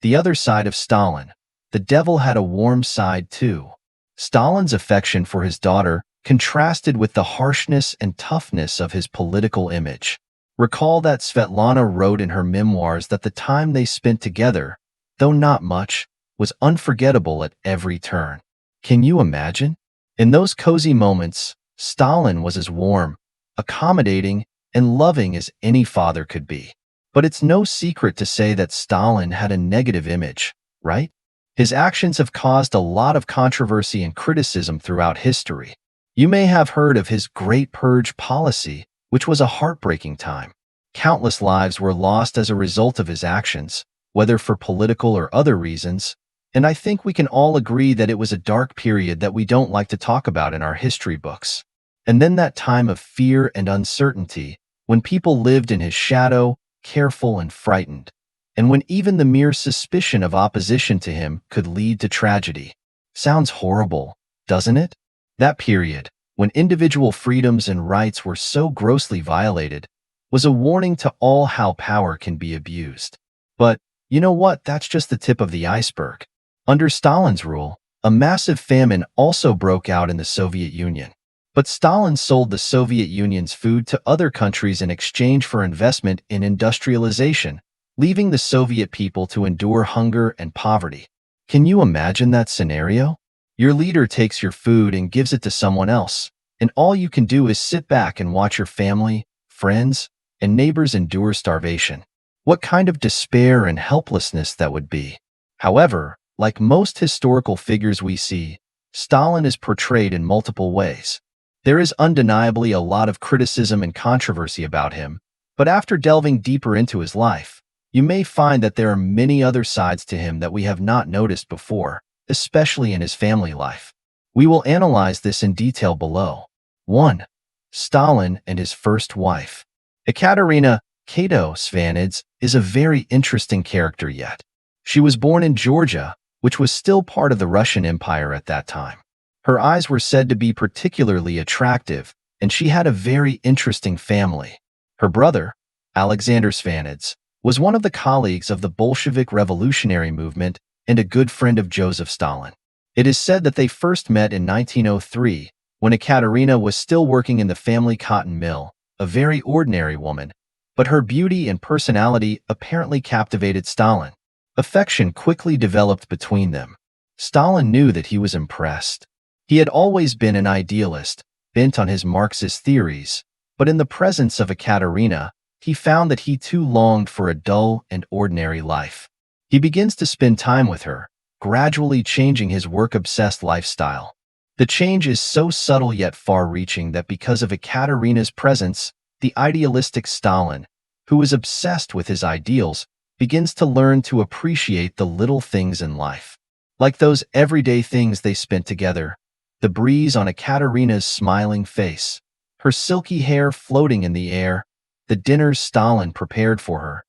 The Other Side of Stalin. The devil had a warm side too. Stalin's affection for his daughter contrasted with the harshness and toughness of his political image. Recall that Svetlana wrote in her memoirs that the time they spent together, though not much, was unforgettable at every turn. Can you imagine? In those cozy moments, Stalin was as warm, accommodating, and loving as any father could be. But it's no secret to say that Stalin had a negative image, right? His actions have caused a lot of controversy and criticism throughout history. You may have heard of his Great Purge policy, which was a heartbreaking time. Countless lives were lost as a result of his actions, whether for political or other reasons, and I think we can all agree that it was a dark period that we don't like to talk about in our history books. And then that time of fear and uncertainty, when people lived in his shadow, careful and frightened, and when even the mere suspicion of opposition to him could lead to tragedy. Sounds horrible, doesn't it? That period, when individual freedoms and rights were so grossly violated, was a warning to all how power can be abused. But, you know what, that's just the tip of the iceberg. Under Stalin's rule, a massive famine also broke out in the Soviet Union. But Stalin sold the Soviet Union's food to other countries in exchange for investment in industrialization, leaving the Soviet people to endure hunger and poverty. Can you imagine that scenario? Your leader takes your food and gives it to someone else, and all you can do is sit back and watch your family, friends, and neighbors endure starvation. What kind of despair and helplessness that would be. However, like most historical figures we see, Stalin is portrayed in multiple ways. There is undeniably a lot of criticism and controversy about him, but after delving deeper into his life, you may find that there are many other sides to him that we have not noticed before, especially in his family life. We will analyze this in detail below. 1. Stalin and his first wife. Ekaterina Kato Svanidze is a very interesting character yet. She was born in Georgia, which was still part of the Russian Empire at that time. Her eyes were said to be particularly attractive, and she had a very interesting family. Her brother, Alexander Svanidze, was one of the colleagues of the Bolshevik revolutionary movement and a good friend of Joseph Stalin. It is said that they first met in 1903, when Ekaterina was still working in the family cotton mill, a very ordinary woman, but her beauty and personality apparently captivated Stalin. Affection quickly developed between them. Stalin knew that he was impressed. He had always been an idealist, bent on his Marxist theories, but in the presence of Ekaterina, he found that he too longed for a dull and ordinary life. He begins to spend time with her, gradually changing his work-obsessed lifestyle. The change is so subtle yet far-reaching that because of Ekaterina's presence, the idealistic Stalin, who is obsessed with his ideals, begins to learn to appreciate the little things in life. Like those everyday things they spent together, the breeze on Ekaterina's smiling face, her silky hair floating in the air, the dinners Stalin prepared for her,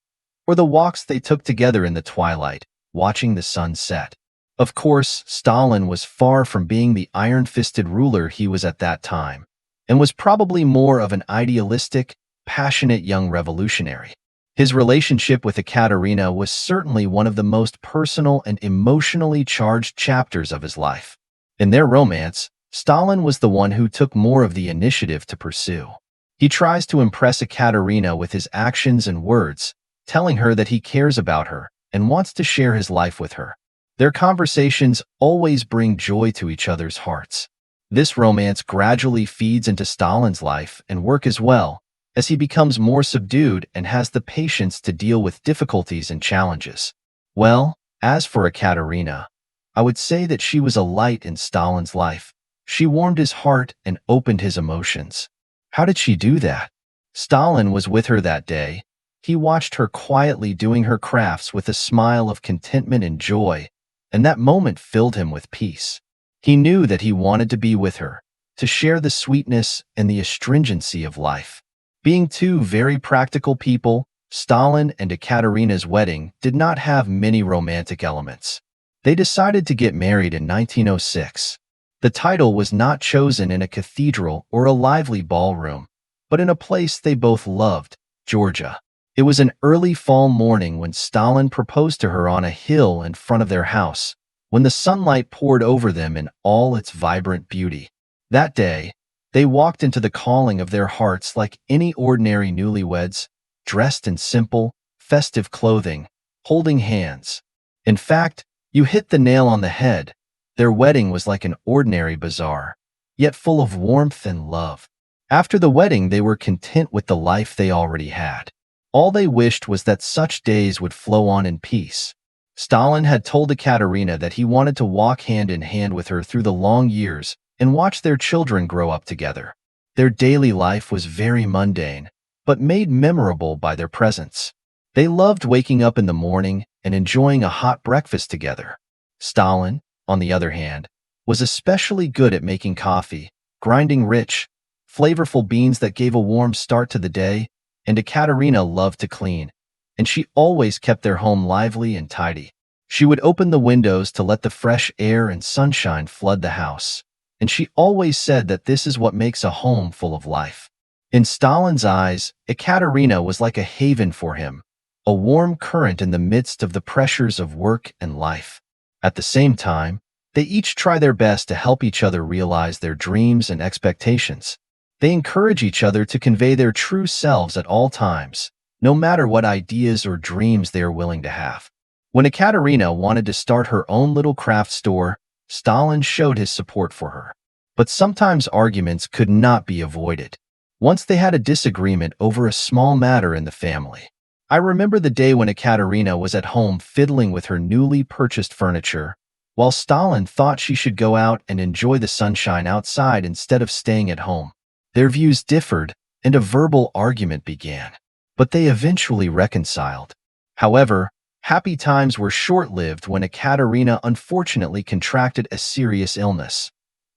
or the walks they took together in the twilight, watching the sun set. Of course, Stalin was far from being the iron-fisted ruler he was at that time, and was probably more of an idealistic, passionate young revolutionary. His relationship with Ekaterina was certainly one of the most personal and emotionally charged chapters of his life. In their romance, Stalin was the one who took more of the initiative to pursue. He tries to impress Ekaterina with his actions and words, telling her that he cares about her and wants to share his life with her. Their conversations always bring joy to each other's hearts. This romance gradually feeds into Stalin's life and work as well, as he becomes more subdued and has the patience to deal with difficulties and challenges. Well, as for Ekaterina, I would say that she was a light in Stalin's life. She warmed his heart and opened his emotions. How did she do that? Stalin was with her that day. He watched her quietly doing her crafts with a smile of contentment and joy, and that moment filled him with peace. He knew that he wanted to be with her, to share the sweetness and the astringency of life. Being two very practical people, Stalin and Ekaterina's wedding did not have many romantic elements. They decided to get married in 1906. The title was not chosen in a cathedral or a lively ballroom, but in a place they both loved, Georgia. It was an early fall morning when Stalin proposed to her on a hill in front of their house, when the sunlight poured over them in all its vibrant beauty. That day, they walked into the calling of their hearts like any ordinary newlyweds, dressed in simple, festive clothing, holding hands. In fact, you hit the nail on the head. Their wedding was like an ordinary bazaar, yet full of warmth and love. After the wedding, they were content with the life they already had. All they wished was that such days would flow on in peace. Stalin had told Ekaterina that he wanted to walk hand in hand with her through the long years and watch their children grow up together. Their daily life was very mundane, but made memorable by their presence. They loved waking up in the morning and enjoying a hot breakfast together. Stalin, on the other hand, was especially good at making coffee, grinding rich, flavorful beans that gave a warm start to the day, and Ekaterina loved to clean, and she always kept their home lively and tidy. She would open the windows to let the fresh air and sunshine flood the house, and she always said that this is what makes a home full of life. In Stalin's eyes, Ekaterina was like a haven for him, a warm current in the midst of the pressures of work and life. At the same time, they each try their best to help each other realize their dreams and expectations. They encourage each other to convey their true selves at all times, no matter what ideas or dreams they are willing to have. When Ekaterina wanted to start her own little craft store, Stalin showed his support for her. But sometimes arguments could not be avoided. Once they had a disagreement over a small matter in the family. I remember the day when Ekaterina was at home fiddling with her newly purchased furniture, while Stalin thought she should go out and enjoy the sunshine outside instead of staying at home. Their views differed, and a verbal argument began. But they eventually reconciled. However, happy times were short-lived when Ekaterina unfortunately contracted a serious illness.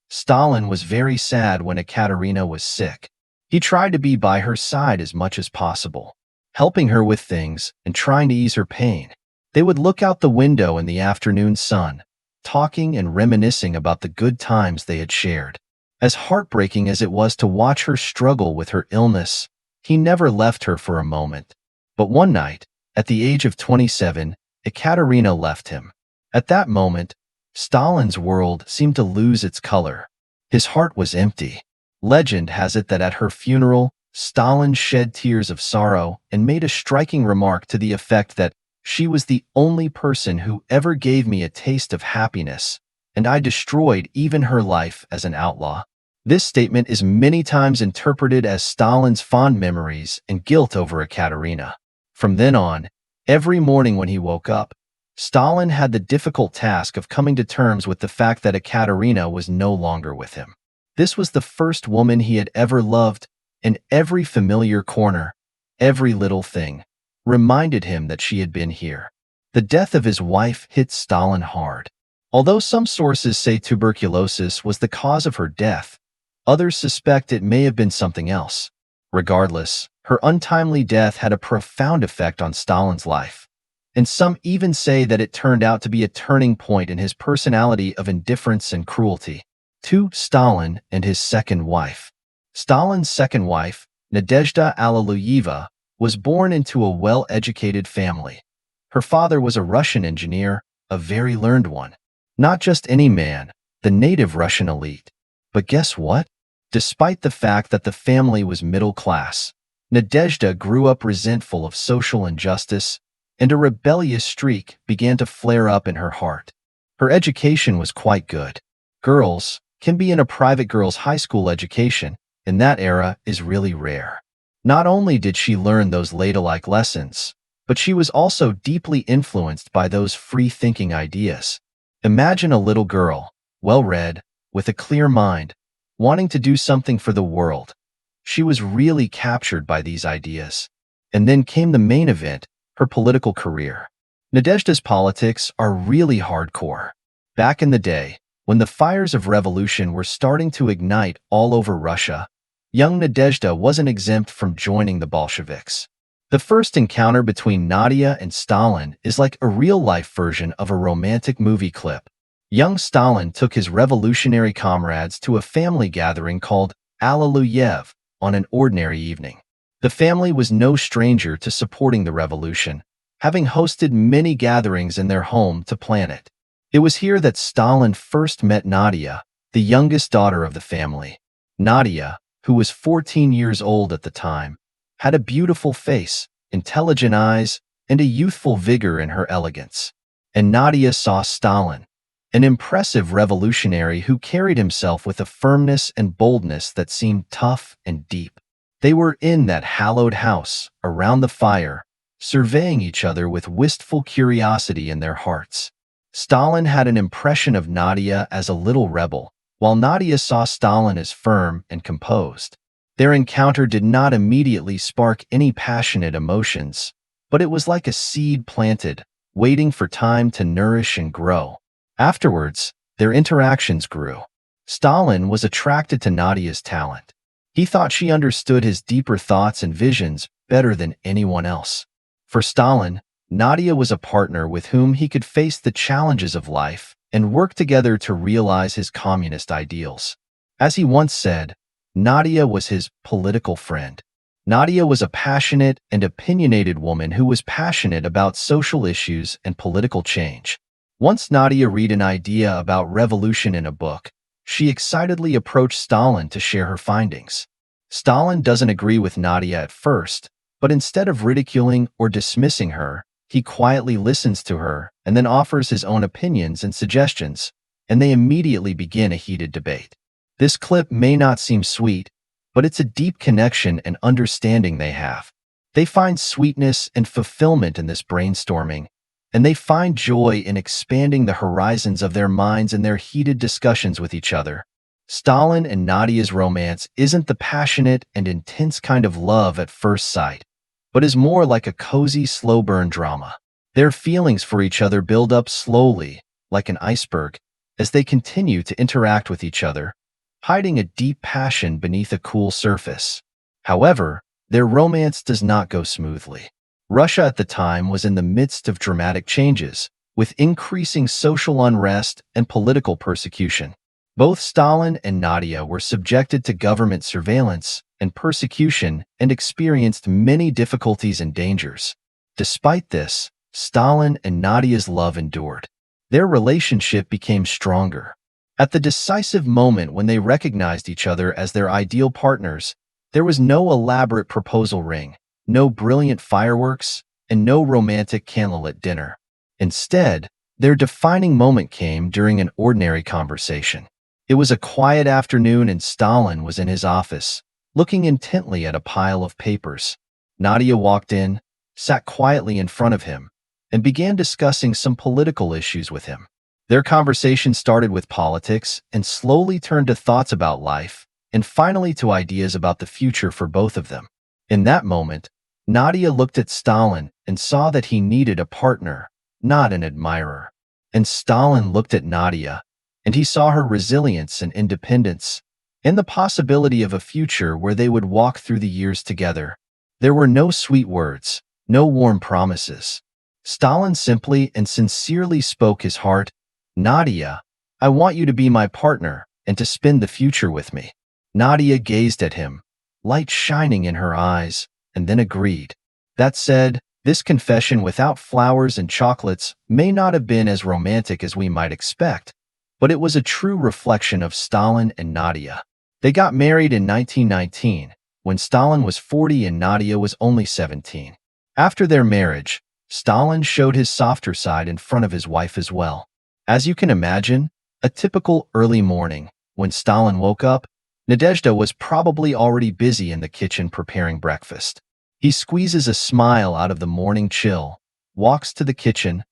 Stalin was very sad when Ekaterina was sick. He tried to be by her side as much as possible, helping her with things and trying to ease her pain. They would look out the window in the afternoon sun, talking and reminiscing about the good times they had shared. As heartbreaking as it was to watch her struggle with her illness, he never left her for a moment. But one night, at the age of 27, Ekaterina left him. At that moment, Stalin's world seemed to lose its color. His heart was empty. Legend has it that at her funeral, Stalin shed tears of sorrow and made a striking remark to the effect that she was the only person who ever gave me a taste of happiness, and I destroyed even her life as an outlaw. This statement is many times interpreted as Stalin's fond memories and guilt over Ekaterina. From then on, every morning when he woke up, Stalin had the difficult task of coming to terms with the fact that Ekaterina was no longer with him. This was the first woman he had ever loved, and every familiar corner, every little thing, reminded him that she had been here. The death of his wife hit Stalin hard. Although some sources say tuberculosis was the cause of her death, others suspect it may have been something else. Regardless, her untimely death had a profound effect on Stalin's life, and some even say that it turned out to be a turning point in his personality of indifference and cruelty. To Stalin and his second wife. Stalin's second wife, Nadezhda Alliluyeva, was born into a well-educated family. Her father was a Russian engineer, a very learned one. Not just any man, the native Russian elite. But guess what? Despite the fact that the family was middle class, Nadezhda grew up resentful of social injustice, and a rebellious streak began to flare up in her heart. Her education was quite good. Girls can be in a private girls' high school education, in that era is really rare. Not only did she learn those ladylike lessons, but she was also deeply influenced by those free-thinking ideas. Imagine a little girl, well-read, with a clear mind, wanting to do something for the world. She was really captured by these ideas. And then came the main event, her political career. Nadezhda's politics are really hardcore. Back in the day, when the fires of revolution were starting to ignite all over Russia, young Nadezhda wasn't exempt from joining the Bolsheviks. The first encounter between Nadia and Stalin is like a real-life version of a romantic movie clip. Young Stalin took his revolutionary comrades to a family gathering called Alliluyev on an ordinary evening. The family was no stranger to supporting the revolution, having hosted many gatherings in their home to plan it. It was here that Stalin first met Nadia, the youngest daughter of the family. Nadia, who was 14 years old at the time, had a beautiful face, intelligent eyes, and a youthful vigor in her elegance. And Nadia saw Stalin, an impressive revolutionary who carried himself with a firmness and boldness that seemed tough and deep. They were in that hallowed house, around the fire, surveying each other with wistful curiosity in their hearts. Stalin had an impression of Nadia as a little rebel, while Nadia saw Stalin as firm and composed. Their encounter did not immediately spark any passionate emotions, but it was like a seed planted, waiting for time to nourish and grow. Afterwards, their interactions grew. Stalin was attracted to Nadia's talent. He thought she understood his deeper thoughts and visions better than anyone else. For Stalin, Nadia was a partner with whom he could face the challenges of life and work together to realize his communist ideals. As he once said, Nadia was his political friend. Nadia was a passionate and opinionated woman who was passionate about social issues and political change. Once Nadia read an idea about revolution in a book, she excitedly approached Stalin to share her findings. Stalin doesn't agree with Nadia at first, but instead of ridiculing or dismissing her, he quietly listens to her and then offers his own opinions and suggestions, and they immediately begin a heated debate. This clip may not seem sweet, but it's a deep connection and understanding they have. They find sweetness and fulfillment in this brainstorming, and they find joy in expanding the horizons of their minds in their heated discussions with each other. Stalin and Nadia's romance isn't the passionate and intense kind of love at first sight, but is more like a cozy, slow-burn drama. Their feelings for each other build up slowly, like an iceberg, as they continue to interact with each other, hiding a deep passion beneath a cool surface. However, their romance does not go smoothly. Russia at the time was in the midst of dramatic changes, with increasing social unrest and political persecution. Both Stalin and Nadia were subjected to government surveillance and persecution and experienced many difficulties and dangers. Despite this, Stalin and Nadia's love endured. Their relationship became stronger. At the decisive moment when they recognized each other as their ideal partners, there was no elaborate proposal ring, no brilliant fireworks, and no romantic candlelit dinner. Instead, their defining moment came during an ordinary conversation. It was a quiet afternoon and Stalin was in his office, looking intently at a pile of papers. Nadia walked in, sat quietly in front of him, and began discussing some political issues with him. Their conversation started with politics and slowly turned to thoughts about life, and finally to ideas about the future for both of them. In that moment, Nadia looked at Stalin and saw that he needed a partner, not an admirer. And Stalin looked at Nadia, and he saw her resilience and independence, and the possibility of a future where they would walk through the years together. There were no sweet words, no warm promises. Stalin simply and sincerely spoke his heart. "Nadia, I want you to be my partner and to spend the future with me." Nadia gazed at him, light shining in her eyes, and then agreed. That said, this confession without flowers and chocolates may not have been as romantic as we might expect, but it was a true reflection of Stalin and Nadia. They got married in 1919, when Stalin was 40 and Nadia was only 17. After their marriage, Stalin showed his softer side in front of his wife as well. As you can imagine, a typical early morning, when Stalin woke up, Nadezhda was probably already busy in the kitchen preparing breakfast. He squeezes a smile out of the morning chill, walks to the kitchen,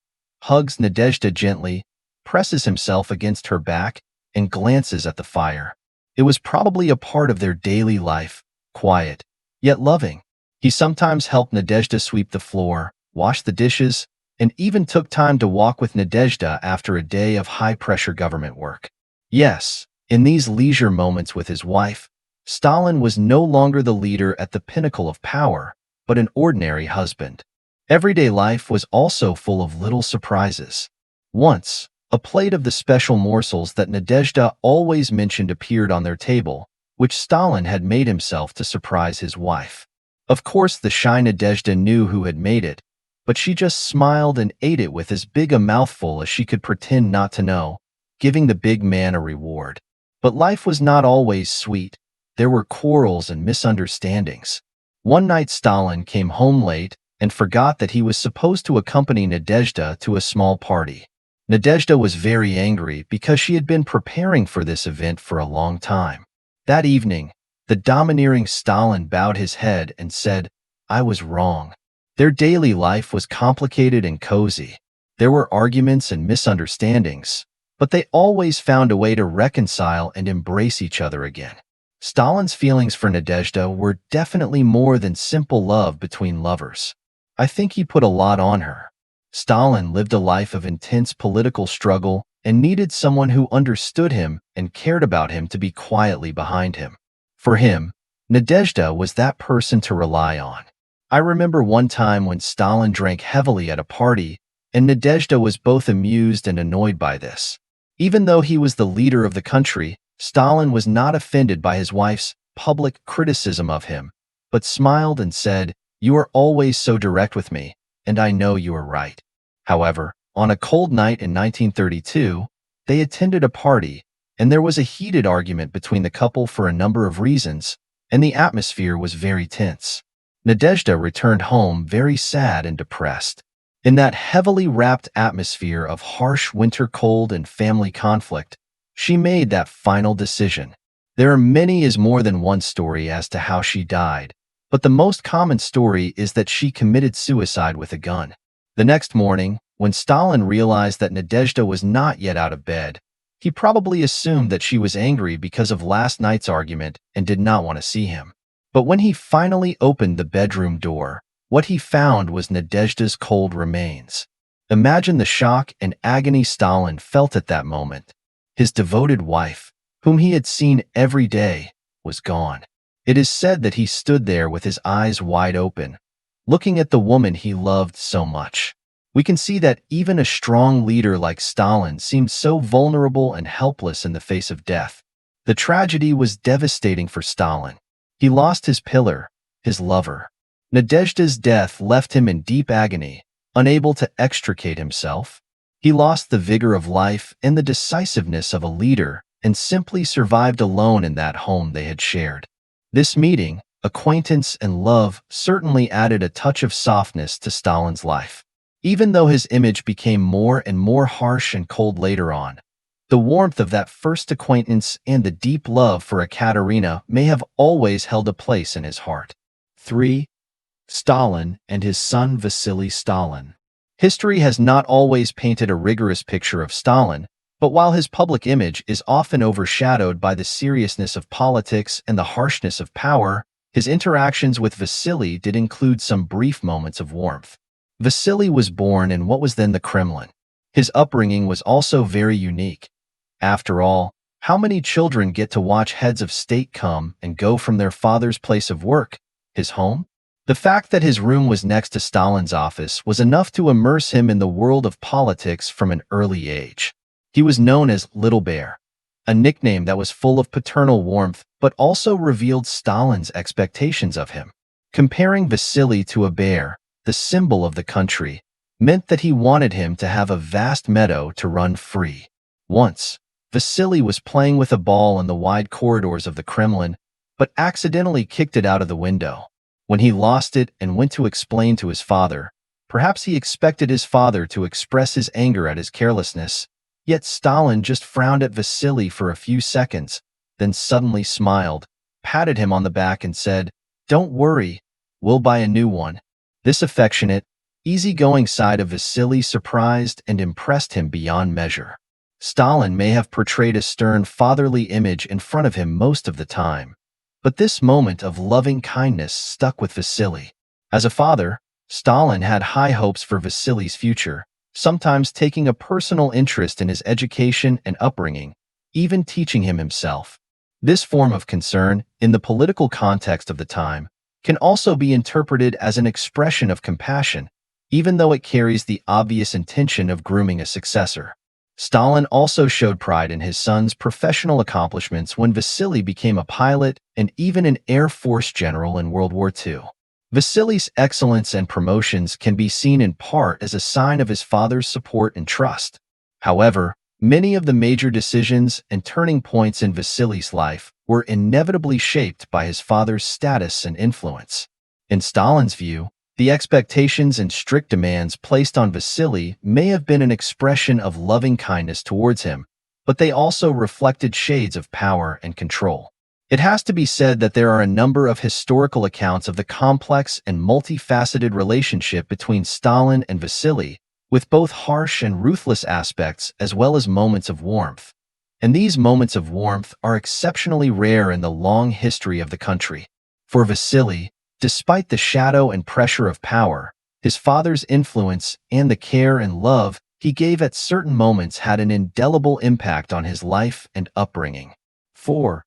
hugs Nadezhda gently, presses himself against her back, and glances at the fire. It was probably a part of their daily life, quiet, yet loving. He sometimes helped Nadezhda sweep the floor, wash the dishes, and even took time to walk with Nadezhda after a day of high-pressure government work. Yes, in these leisure moments with his wife, Stalin was no longer the leader at the pinnacle of power, but an ordinary husband. Everyday life was also full of little surprises. Once, a plate of the special morsels that Nadezhda always mentioned appeared on their table, which Stalin had made himself to surprise his wife. Of course, the shy Nadezhda knew who had made it, but she just smiled and ate it with as big a mouthful as she could pretend not to know, giving the big man a reward. But life was not always sweet. There were quarrels and misunderstandings. One night Stalin came home late and forgot that he was supposed to accompany Nadezhda to a small party. Nadezhda was very angry because she had been preparing for this event for a long time. That evening, the domineering Stalin bowed his head and said, "I was wrong." Their daily life was complicated and cozy. There were arguments and misunderstandings, but they always found a way to reconcile and embrace each other again. Stalin's feelings for Nadezhda were definitely more than simple love between lovers. I think he put a lot on her. Stalin lived a life of intense political struggle and needed someone who understood him and cared about him to be quietly behind him. For him, Nadezhda was that person to rely on. I remember one time when Stalin drank heavily at a party, and Nadezhda was both amused and annoyed by this. Even though he was the leader of the country, Stalin was not offended by his wife's public criticism of him, but smiled and said, "You are always so direct with me, and I know you are right." However, on a cold night in 1932, they attended a party, and there was a heated argument between the couple for a number of reasons, and the atmosphere was very tense. Nadezhda returned home very sad and depressed. In that heavily wrapped atmosphere of harsh winter cold and family conflict, she made that final decision. There are many as more than one story as to how she died, but the most common story is that she committed suicide with a gun. The next morning, when Stalin realized that Nadezhda was not yet out of bed, he probably assumed that she was angry because of last night's argument and did not want to see him. But when he finally opened the bedroom door, what he found was Nadezhda's cold remains. Imagine the shock and agony Stalin felt at that moment. His devoted wife, whom he had seen every day, was gone. It is said that he stood there with his eyes wide open, looking at the woman he loved so much. We can see that even a strong leader like Stalin seemed so vulnerable and helpless in the face of death. The tragedy was devastating for Stalin. He lost his pillar, his lover. Nadezhda's death left him in deep agony, unable to extricate himself. He lost the vigor of life and the decisiveness of a leader and simply survived alone in that home they had shared. This meeting, acquaintance, and love certainly added a touch of softness to Stalin's life. Even though his image became more and more harsh and cold later on, the warmth of that first acquaintance and the deep love for Ekaterina may have always held a place in his heart. 3. Stalin and his son Vasily Stalin. History has not always painted a rigorous picture of Stalin, but while his public image is often overshadowed by the seriousness of politics and the harshness of power, his interactions with Vasily did include some brief moments of warmth. Vasily was born in what was then the Kremlin. His upbringing was also very unique. After all, how many children get to watch heads of state come and go from their father's place of work, his home? The fact that his room was next to Stalin's office was enough to immerse him in the world of politics from an early age. He was known as Little Bear, a nickname that was full of paternal warmth but also revealed Stalin's expectations of him. Comparing Vasily to a bear, the symbol of the country, meant that he wanted him to have a vast meadow to run free. Once, Vasily was playing with a ball in the wide corridors of the Kremlin, but accidentally kicked it out of the window. When he lost it and went to explain to his father, perhaps he expected his father to express his anger at his carelessness, yet Stalin just frowned at Vasily for a few seconds, then suddenly smiled, patted him on the back and said, "Don't worry, we'll buy a new one." This affectionate, easygoing side of Vasily surprised and impressed him beyond measure. Stalin may have portrayed a stern fatherly image in front of him most of the time, but this moment of loving kindness stuck with Vasily. As a father, Stalin had high hopes for Vasily's future, sometimes taking a personal interest in his education and upbringing, even teaching him himself. This form of concern, in the political context of the time, can also be interpreted as an expression of compassion, even though it carries the obvious intention of grooming a successor. Stalin also showed pride in his son's professional accomplishments when Vasily became a pilot and even an Air Force general in World War II. Vasily's excellence and promotions can be seen in part as a sign of his father's support and trust. However, many of the major decisions and turning points in Vasily's life were inevitably shaped by his father's status and influence. In Stalin's view, the expectations and strict demands placed on Vasily may have been an expression of loving kindness towards him, but they also reflected shades of power and control. It has to be said that there are a number of historical accounts of the complex and multifaceted relationship between Stalin and Vasily, with both harsh and ruthless aspects as well as moments of warmth. And these moments of warmth are exceptionally rare in the long history of the country. For Vasily, despite the shadow and pressure of power, his father's influence and the care and love he gave at certain moments had an indelible impact on his life and upbringing. 4.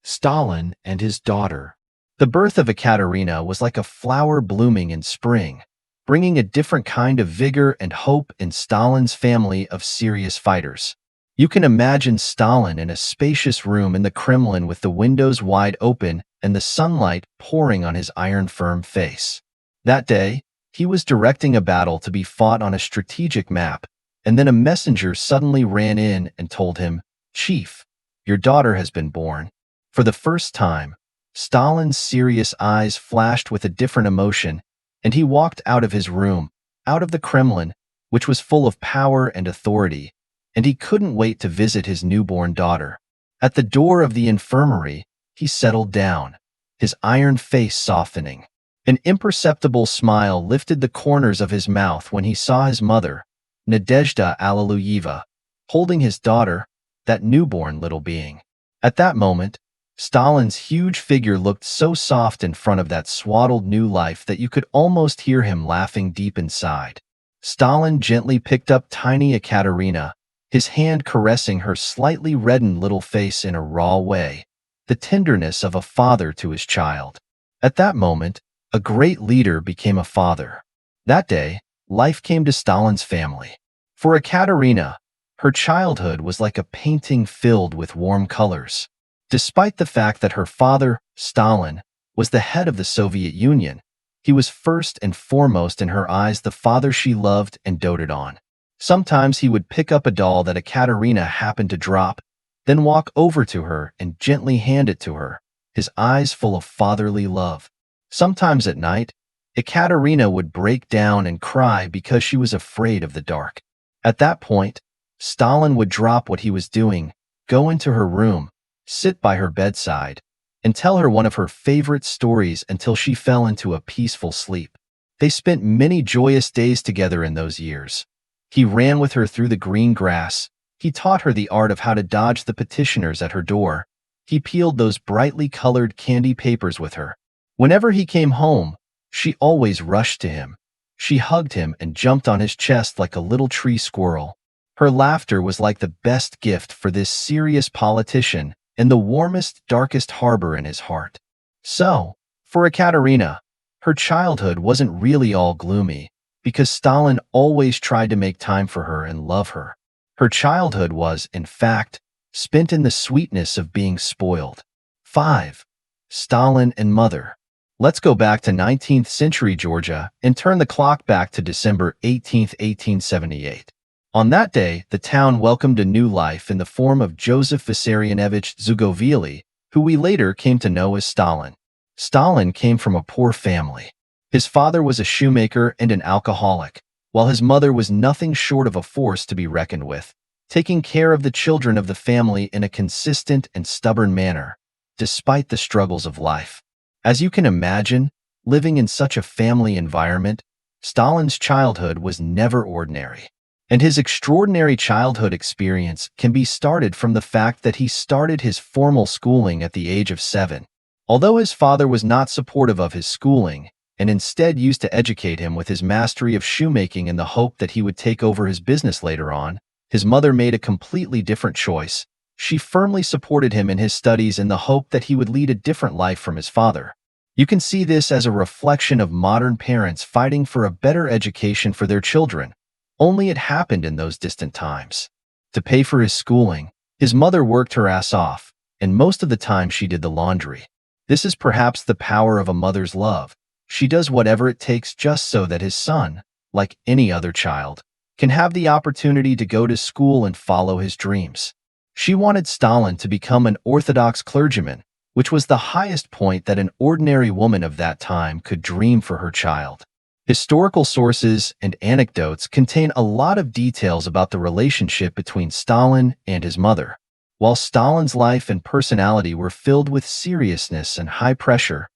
Stalin and his daughter. The birth of Ekaterina was like a flower blooming in spring, bringing a different kind of vigor and hope in Stalin's family of serious fighters. You can imagine Stalin in a spacious room in the Kremlin with the windows wide open and the sunlight pouring on his iron-firm face. That day, he was directing a battle to be fought on a strategic map, and then a messenger suddenly ran in and told him, "Chief, your daughter has been born." For the first time, Stalin's serious eyes flashed with a different emotion, and he walked out of his room, out of the Kremlin, which was full of power and authority, and he couldn't wait to visit his newborn daughter. At the door of the infirmary, he settled down, his iron face softening. An imperceptible smile lifted the corners of his mouth when he saw his mother, Nadezhda Alliluyeva, holding his daughter, that newborn little being. At that moment, Stalin's huge figure looked so soft in front of that swaddled new life that you could almost hear him laughing deep inside. Stalin gently picked up tiny Ekaterina, his hand caressing her slightly reddened little face in a raw way, the tenderness of a father to his child. At that moment, a great leader became a father. That day, life came to Stalin's family. For Ekaterina, her childhood was like a painting filled with warm colors. Despite the fact that her father, Stalin, was the head of the Soviet Union, he was first and foremost in her eyes the father she loved and doted on. Sometimes he would pick up a doll that Ekaterina happened to drop, then walk over to her and gently hand it to her, his eyes full of fatherly love. Sometimes at night, Ekaterina would break down and cry because she was afraid of the dark. At that point, Stalin would drop what he was doing, go into her room, sit by her bedside, and tell her one of her favorite stories until she fell into a peaceful sleep. They spent many joyous days together in those years. He ran with her through the green grass. He taught her the art of how to dodge the petitioners at her door. He peeled those brightly colored candy papers with her. Whenever he came home, she always rushed to him. She hugged him and jumped on his chest like a little tree squirrel. Her laughter was like the best gift for this serious politician and the warmest, darkest harbor in his heart. So, for Ekaterina, her childhood wasn't really all gloomy, because Stalin always tried to make time for her and love her. Her childhood was, in fact, spent in the sweetness of being spoiled. 5. Stalin and Mother. Let's go back to 19th century Georgia and turn the clock back to December 18, 1878. On that day, the town welcomed a new life in the form of Joseph Vissarionovich Zugovili, who we later came to know as Stalin. Stalin came from a poor family. His father was a shoemaker and an alcoholic, while his mother was nothing short of a force to be reckoned with, taking care of the children of the family in a consistent and stubborn manner, despite the struggles of life. As you can imagine, living in such a family environment, Stalin's childhood was never ordinary. And his extraordinary childhood experience can be started from the fact that he started his formal schooling at the age of 7. Although his father was not supportive of his schooling, and instead used to educate him with his mastery of shoemaking in the hope that he would take over his business later on, his mother made a completely different choice. She firmly supported him in his studies in the hope that he would lead a different life from his father. You can see this as a reflection of modern parents fighting for a better education for their children, only it happened in those distant times. To pay for his schooling, his mother worked her ass off, and most of the time she did the laundry. This is perhaps the power of a mother's love. She does whatever it takes just so that his son, like any other child, can have the opportunity to go to school and follow his dreams. She wanted Stalin to become an Orthodox clergyman, which was the highest point that an ordinary woman of that time could dream for her child. Historical sources and anecdotes contain a lot of details about the relationship between Stalin and his mother. While Stalin's life and personality were filled with seriousness and high pressure,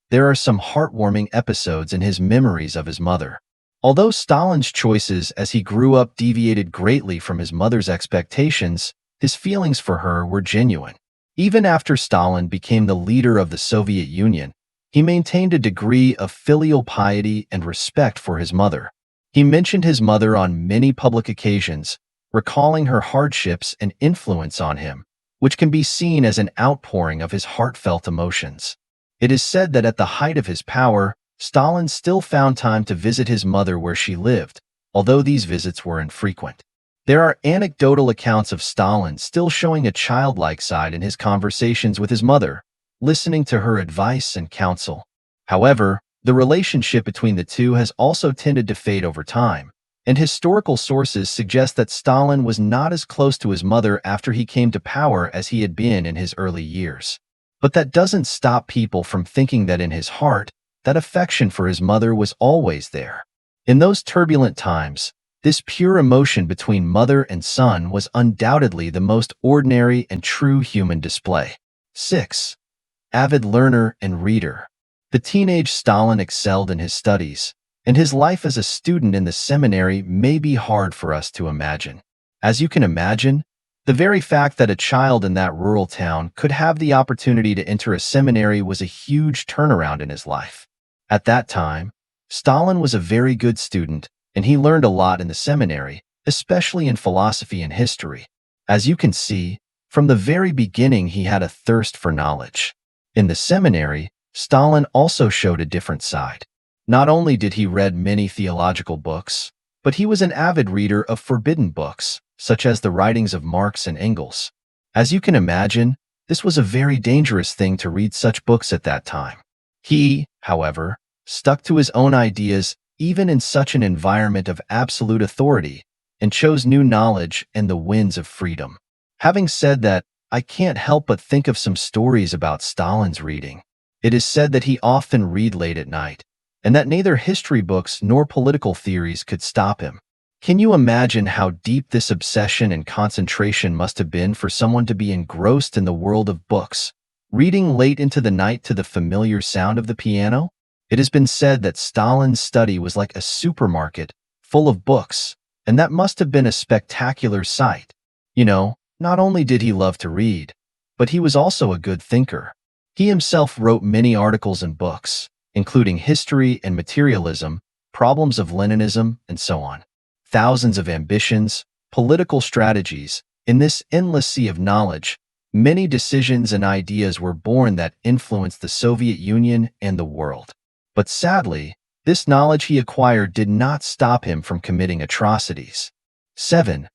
there are some heartwarming episodes in his memories of his mother. Although Stalin's choices as he grew up deviated greatly from his mother's expectations, his feelings for her were genuine. Even after Stalin became the leader of the Soviet Union, he maintained a degree of filial piety and respect for his mother. He mentioned his mother on many public occasions, recalling her hardships and influence on him, which can be seen as an outpouring of his heartfelt emotions. It is said that at the height of his power, Stalin still found time to visit his mother where she lived, although these visits were infrequent. There are anecdotal accounts of Stalin still showing a childlike side in his conversations with his mother, listening to her advice and counsel. However, the relationship between the two has also tended to fade over time, and historical sources suggest that Stalin was not as close to his mother after he came to power as he had been in his early years. But that doesn't stop people from thinking that in his heart, that affection for his mother was always there. In those turbulent times, this pure emotion between mother and son was undoubtedly the most ordinary and true human display. 6. Avid learner and reader. The teenage Stalin excelled in his studies, and his life as a student in the seminary may be hard for us to imagine. As you can imagine, the very fact that a child in that rural town could have the opportunity to enter a seminary was a huge turnaround in his life. At that time, Stalin was a very good student, and he learned a lot in the seminary, especially in philosophy and history. As you can see, from the very beginning he had a thirst for knowledge. In the seminary, Stalin also showed a different side. Not only did he read many theological books, but he was an avid reader of forbidden books, such as the writings of Marx and Engels. As you can imagine, this was a very dangerous thing to read such books at that time. He, however, stuck to his own ideas even in such an environment of absolute authority, and chose new knowledge and the winds of freedom. Having said that, I can't help but think of some stories about Stalin's reading. It is said that he often read late at night, and that neither history books nor political theories could stop him. Can you imagine how deep this obsession and concentration must have been for someone to be engrossed in the world of books, reading late into the night to the familiar sound of the piano? It has been said that Stalin's study was like a supermarket full of books, and that must have been a spectacular sight. Not only did he love to read, but he was also a good thinker. He himself wrote many articles and books, including History and Materialism, Problems of Leninism, and so on. Thousands of ambitions, political strategies. In this endless sea of knowledge, many decisions and ideas were born that influenced the Soviet Union and the world. But sadly, this knowledge he acquired did not stop him from committing atrocities. 7.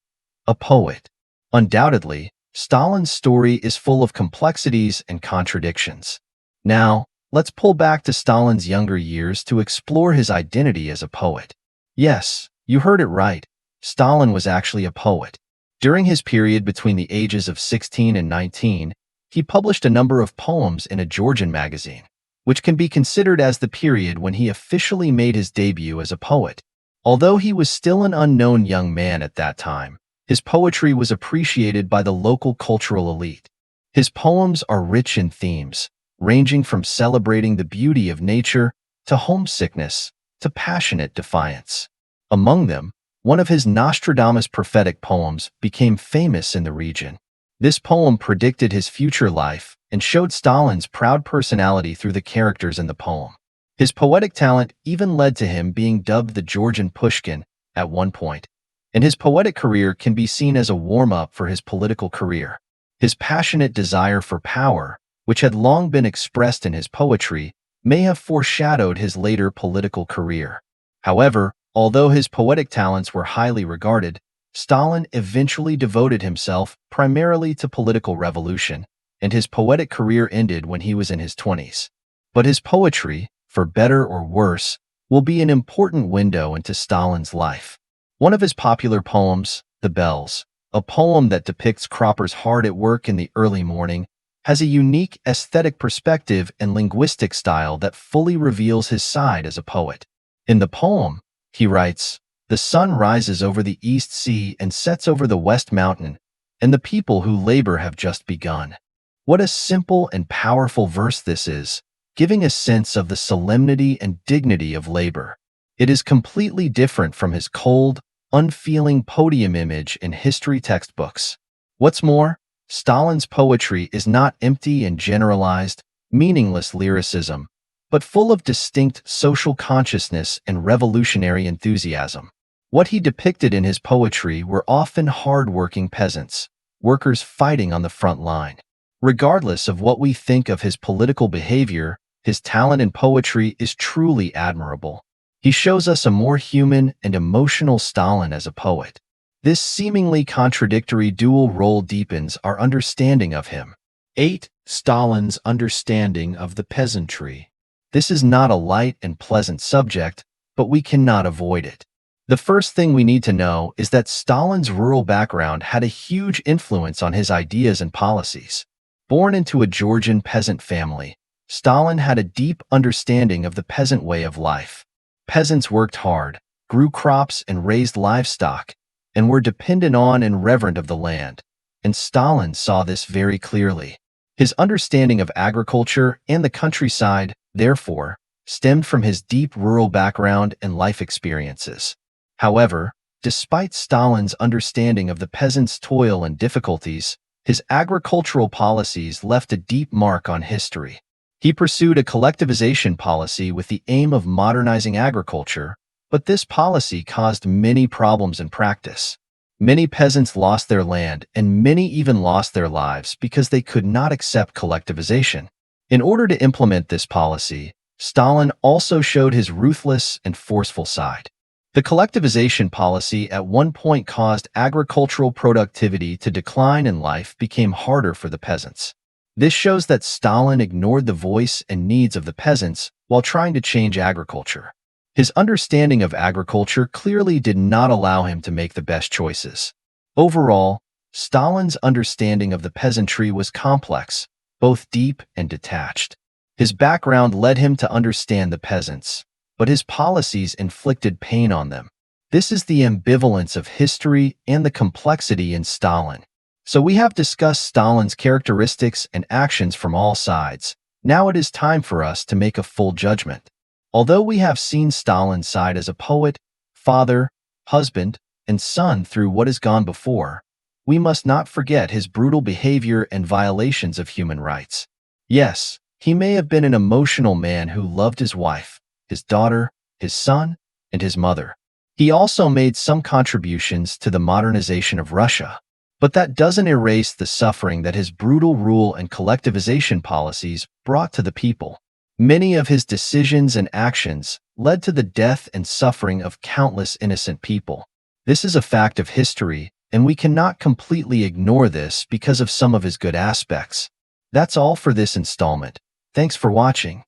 A poet. Undoubtedly, Stalin's story is full of complexities and contradictions. Now, let's pull back to Stalin's younger years to explore his identity as a poet. Yes, you heard it right. Stalin was actually a poet. During his period between the ages of 16 and 19, he published a number of poems in a Georgian magazine, which can be considered as the period when he officially made his debut as a poet. Although he was still an unknown young man at that time, his poetry was appreciated by the local cultural elite. His poems are rich in themes, ranging from celebrating the beauty of nature to homesickness to passionate defiance. Among them, one of his Nostradamus prophetic poems became famous in the region. This poem predicted his future life and showed Stalin's proud personality through the characters in the poem. His poetic talent even led to him being dubbed the Georgian Pushkin at one point, and his poetic career can be seen as a warm-up for his political career. His passionate desire for power, which had long been expressed in his poetry, may have foreshadowed his later political career. However, although his poetic talents were highly regarded, Stalin eventually devoted himself primarily to political revolution, and his poetic career ended when he was in his 20s. But his poetry, for better or worse, will be an important window into Stalin's life. One of his popular poems, The Bells, a poem that depicts croppers hard at work in the early morning, has a unique aesthetic perspective and linguistic style that fully reveals his side as a poet. In the poem, he writes, "The sun rises over the East Sea and sets over the West Mountain, and the people who labor have just begun." What a simple and powerful verse this is, giving a sense of the solemnity and dignity of labor. It is completely different from his cold, unfeeling podium image in history textbooks. What's more, Stalin's poetry is not empty and generalized, meaningless lyricism, but full of distinct social consciousness and revolutionary enthusiasm. What he depicted in his poetry were often hard-working peasants, workers fighting on the front line. Regardless of what we think of his political behavior, his talent in poetry is truly admirable. He shows us a more human and emotional Stalin as a poet. This seemingly contradictory dual role deepens our understanding of him. 8. Stalin's understanding of the peasantry. This is not a light and pleasant subject, but we cannot avoid it. The first thing we need to know is that Stalin's rural background had a huge influence on his ideas and policies. Born into a Georgian peasant family, Stalin had a deep understanding of the peasant way of life. Peasants worked hard, grew crops and raised livestock, and were dependent on and reverent of the land, and Stalin saw this very clearly. His understanding of agriculture and the countryside, therefore, stemmed from his deep rural background and life experiences. However, despite Stalin's understanding of the peasants' toil and difficulties, his agricultural policies left a deep mark on history. He pursued a collectivization policy with the aim of modernizing agriculture, but this policy caused many problems in practice. Many peasants lost their land, and many even lost their lives because they could not accept collectivization. In order to implement this policy, Stalin also showed his ruthless and forceful side. The collectivization policy at one point caused agricultural productivity to decline and life became harder for the peasants. This shows that Stalin ignored the voice and needs of the peasants while trying to change agriculture. His understanding of agriculture clearly did not allow him to make the best choices. Overall, Stalin's understanding of the peasantry was complex, both deep and detached. His background led him to understand the peasants, but his policies inflicted pain on them. This is the ambivalence of history and the complexity in Stalin. So we have discussed Stalin's characteristics and actions from all sides. Now it is time for us to make a full judgment. Although we have seen Stalin's side as a poet, father, husband, and son through what has gone before, we must not forget his brutal behavior and violations of human rights. Yes, he may have been an emotional man who loved his wife, his daughter, his son, and his mother. He also made some contributions to the modernization of Russia, but that doesn't erase the suffering that his brutal rule and collectivization policies brought to the people. Many of his decisions and actions led to the death and suffering of countless innocent people. This is a fact of history, and we cannot completely ignore this because of some of his good aspects. That's all for this installment. Thanks for watching.